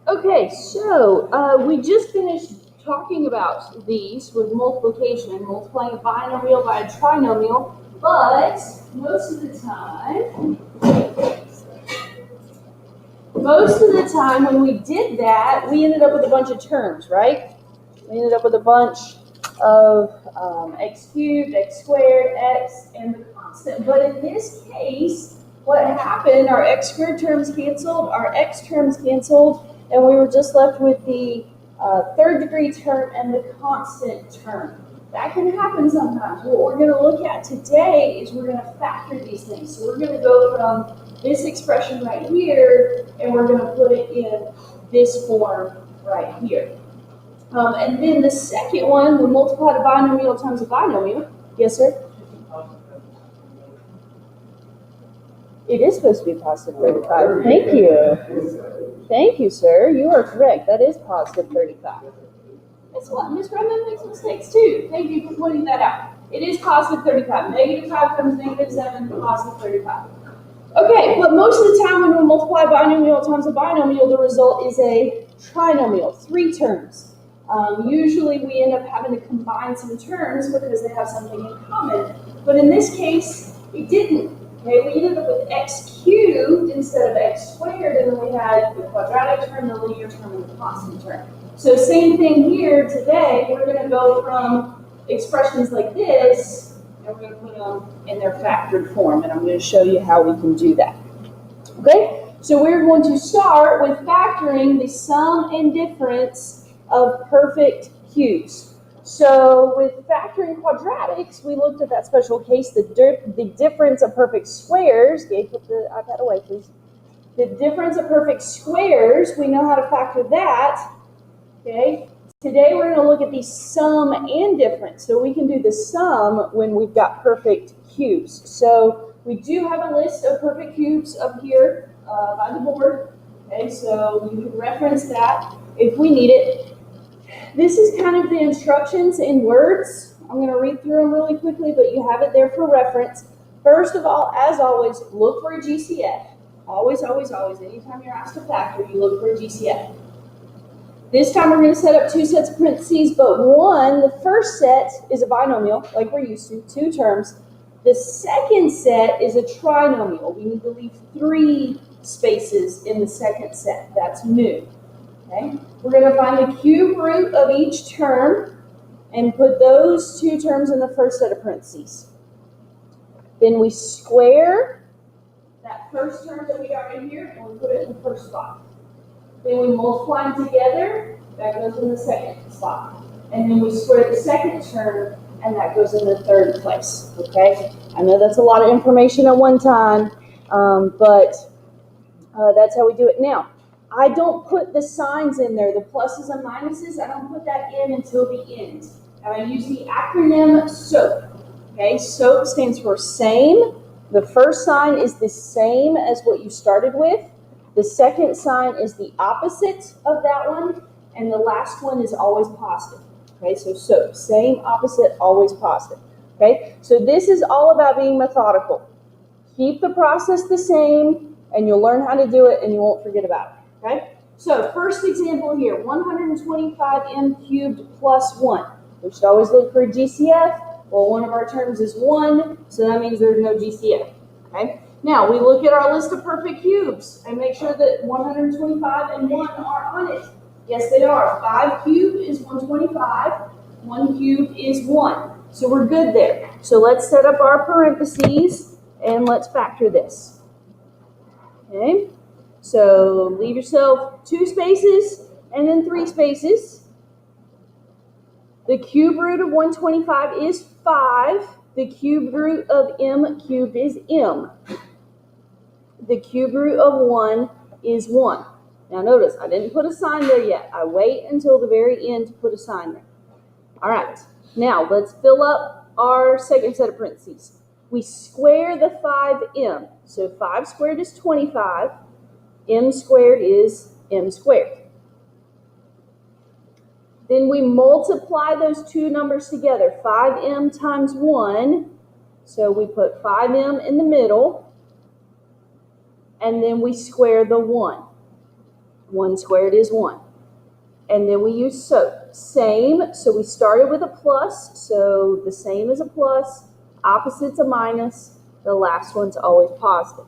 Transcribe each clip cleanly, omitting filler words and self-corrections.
Okay, so we just finished talking about these with multiplication and multiplying a binomial by a trinomial, but most of the time when we did that, we ended up with a bunch of terms, right? We ended up with a bunch of x cubed, x squared, x, and the constant. But in this case, what happened, our x squared terms canceled, our x terms canceled, and we were just left with the third degree term and the constant term. That can happen sometimes. What we're going to look at today is we're going to factor these things. So we're going to go from this expression right here, and we're going to put it in this form right here. And then the second one, we multiply the binomial times a binomial. Yes, sir? It is supposed to be positive 35. Thank you. Thank you, sir. You are correct. That is positive 35. That's what Miss Redmond makes mistakes too. Thank you for pointing that out. It is positive 35. Negative 5 times negative 7, positive 35. Okay, but most of the time when we multiply binomial times a binomial, the result is a trinomial, 3 terms. Usually we end up having to combine some terms because they have something in common. But in this case, it didn't. Okay, we ended up with x cubed instead of x squared, and then we had the quadratic term, the linear term, and the constant term. So same thing here today. We're going to go from expressions like this, and we're going to put them in their factored form, and I'm going to show you how we can do that. Okay, so we're going to start with factoring the sum and difference of perfect cubes. So with factoring quadratics, we looked at that special case, the difference of perfect squares. Gabe, put the iPad away, please. The difference of perfect squares, we know how to factor that. Okay. Today we're going to look at the sum and difference. So we can do the sum when we've got perfect cubes. So we do have a list of perfect cubes up here by the board. Okay, so you can reference that if we need it. This is kind of the instructions in words. I'm going to read through them really quickly, but you have it there for reference. First of all, as always, look for a GCF. Always, always, always. Anytime you're asked to factor, you look for a GCF. This time we're going to set up 2 sets of parentheses, but the first set is a binomial, like we're used to, 2 terms. The second set is a trinomial. We need to leave 3 spaces in the second set. That's new. Okay? We're going to find the cube root of each term and put those 2 terms in the first set of parentheses. Then we square that first term that we got right here, and we put it in the first spot. Then we multiply them together, that goes in the second spot. And then we square the second term, and that goes in the third place, okay? I know that's a lot of information at one time, but that's how we do it. Now, I don't put the signs in there, the pluses and minuses, I don't put that in until the end. And I use the acronym SOAP, okay? SOAP stands for same. The first sign is the same as what you started with. The second sign is the opposite of that one, and the last one is always positive. Okay, so same, opposite, always positive. Okay, so this is all about being methodical. Keep the process the same, and you'll learn how to do it, and you won't forget about it. Okay, so first example here, 125m cubed plus 1. We should always look for a GCF. Well, one of our terms is 1, so that means there's no GCF. Okay. Now, we look at our list of perfect cubes and make sure that 125 and 1 are on it. Yes, they are. 5 cubed is 125. 1 cubed is 1. So we're good there. So let's set up our parentheses and let's factor this. Okay. So leave yourself 2 spaces and then 3 spaces. The cube root of 125 is 5. The cube root of m cubed is m. The cube root of 1 is 1. Now notice, I didn't put a sign there yet. I wait until the very end to put a sign there. All right, now let's fill up our second set of parentheses. We square the 5m. So 5 squared is 25. M squared is m squared. Then we multiply those 2 numbers together. 5m times 1. So we put 5m in the middle. And then we square the 1. 1 squared is 1. And then we use same. So we started with a plus, so the same is a plus, opposite's a minus, the last one's always positive.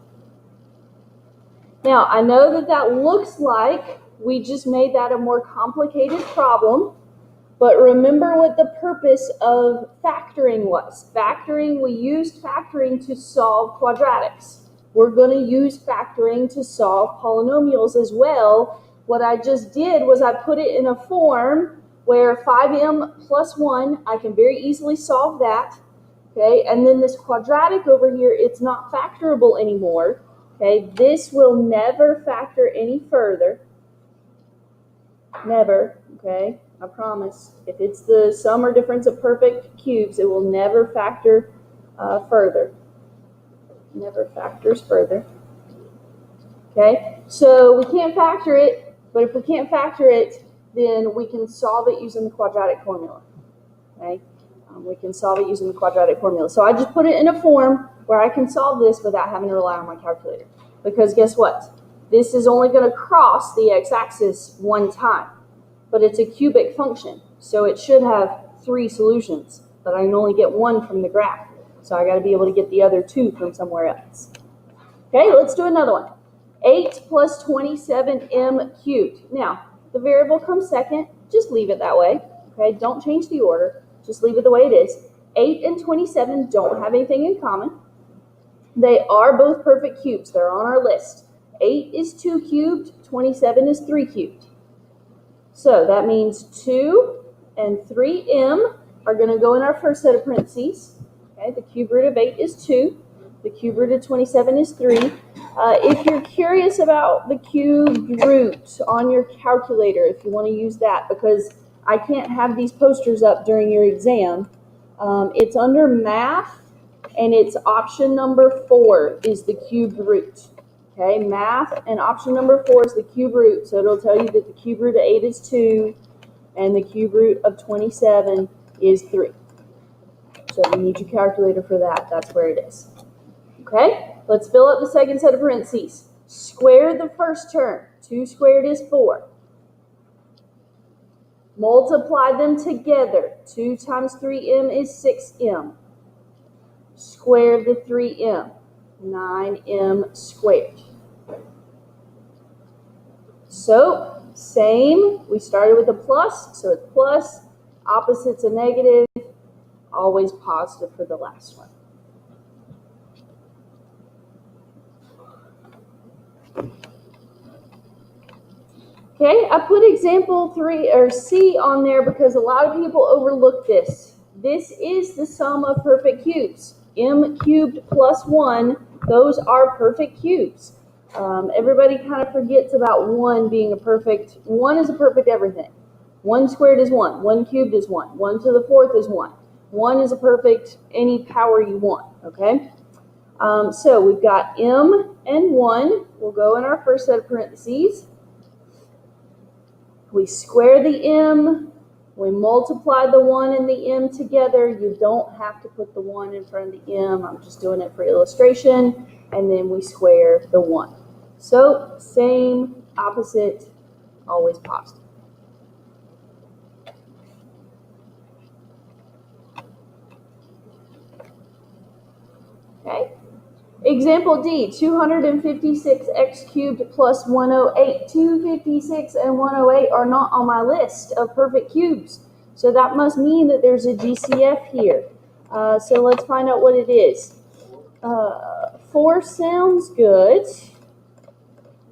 Now, I know that that looks like we just made that a more complicated problem, but remember what the purpose of factoring was. We used factoring to solve quadratics. We're going to use factoring to solve polynomials as well. What I just did was I put it in a form where 5m plus 1, I can very easily solve that. Okay, and then this quadratic over here, it's not factorable anymore. Okay, this will never factor any further. Never, okay, I promise. If it's the sum or difference of perfect cubes, it will never factor further. Never factors further. Okay, so we can't factor it, but if we can't factor it, then we can solve it using the quadratic formula. Okay, we can solve it using the quadratic formula. So I just put it in a form where I can solve this without having to rely on my calculator. Because guess what? This is only going to cross the x-axis one time, but it's a cubic function, so it should have 3 solutions, but I can only get 1 from the graph. So I got to be able to get the other 2 from somewhere else. Okay, let's do another one. 8 plus 27m cubed. Now, the variable comes second. Just leave it that way. Okay, don't change the order. Just leave it the way it is. 8 and 27 don't have anything in common. They are both perfect cubes. They're on our list. 8 is 2 cubed. 27 is 3 cubed. So that means 2 and 3m are going to go in our first set of parentheses. Okay, the cube root of 8 is 2. The cube root of 27 is 3. If you're curious about the cube root on your calculator, if you want to use that, because I can't have these posters up during your exam, it's under math, and it's option number 4 is the cube root. Okay, math and option number 4 is the cube root, so it'll tell you that the cube root of 8 is 2, and the cube root of 27 is 3. So you need your calculator for that. That's where it is. Okay, let's fill up the second set of parentheses. Square the first term. 2 squared is 4. Multiply them together. 2 times 3m is 6m. Square the 3m. 9m squared. So, same. We started with a plus, so it's plus. Opposite's a negative. Always positive for the last one. Okay, I put example 3 or C on there because a lot of people overlook this. This is the sum of perfect cubes. M cubed plus 1, those are perfect cubes. Everybody kind of forgets about 1 being a perfect, 1 is a perfect everything. 1 squared is 1, 1 cubed is 1, 1 to the 4th is 1. 1 is a perfect any power you want, okay? So we've got m and 1 will go in our first set of parentheses. We square the m, we multiply the 1 and the m together. You don't have to put the 1 in front of the m. I'm just doing it for illustration. And then we square the 1. So, same, opposite, always positive. Okay. Example D, 256x cubed plus 108. 256 and 108 are not on my list of perfect cubes. So that must mean that there's a GCF here. So let's find out what it is. 4 sounds good.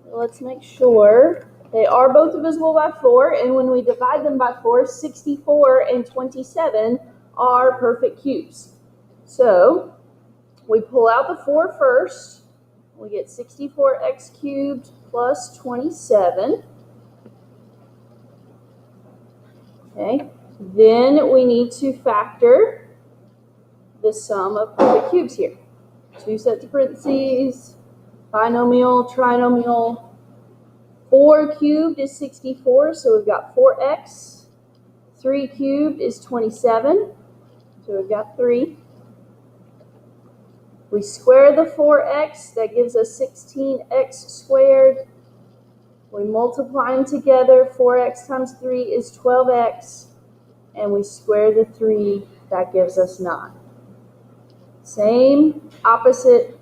Let's make sure. They are both divisible by 4, and when we divide them by 4, 64 and 27 are perfect cubes. So we pull out the 4 first. We get 64x cubed plus 27. Okay. Then we need to factor the sum of perfect cubes here. 2 sets of parentheses, binomial, trinomial. 4 cubed is 64, so we've got 4x. 3 cubed is 27, so we've got 3. We square the 4x, that gives us 16x squared. We multiply them together. 4x times 3 is 12x. And we square the 3. That gives us 9. Same, opposite,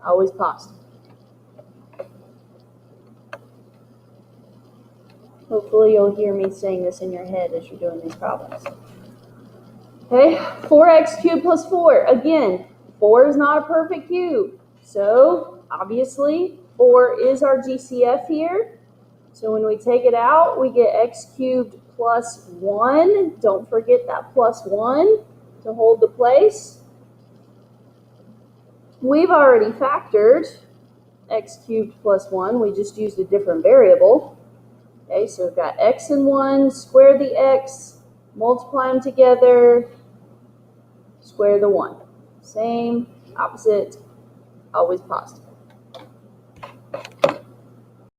always positive. Hopefully you'll hear me saying this in your head as you're doing these problems. Okay, 4x cubed plus 4. Again, 4 is not a perfect cube. So, obviously, 4 is our GCF here. So when we take it out, we get x cubed plus 1. Don't forget that plus 1 to hold the place. We've already factored x cubed plus 1. We just used a different variable. Okay, so we've got x and 1, square the x, multiply them together, square the 1. Same, opposite, always positive.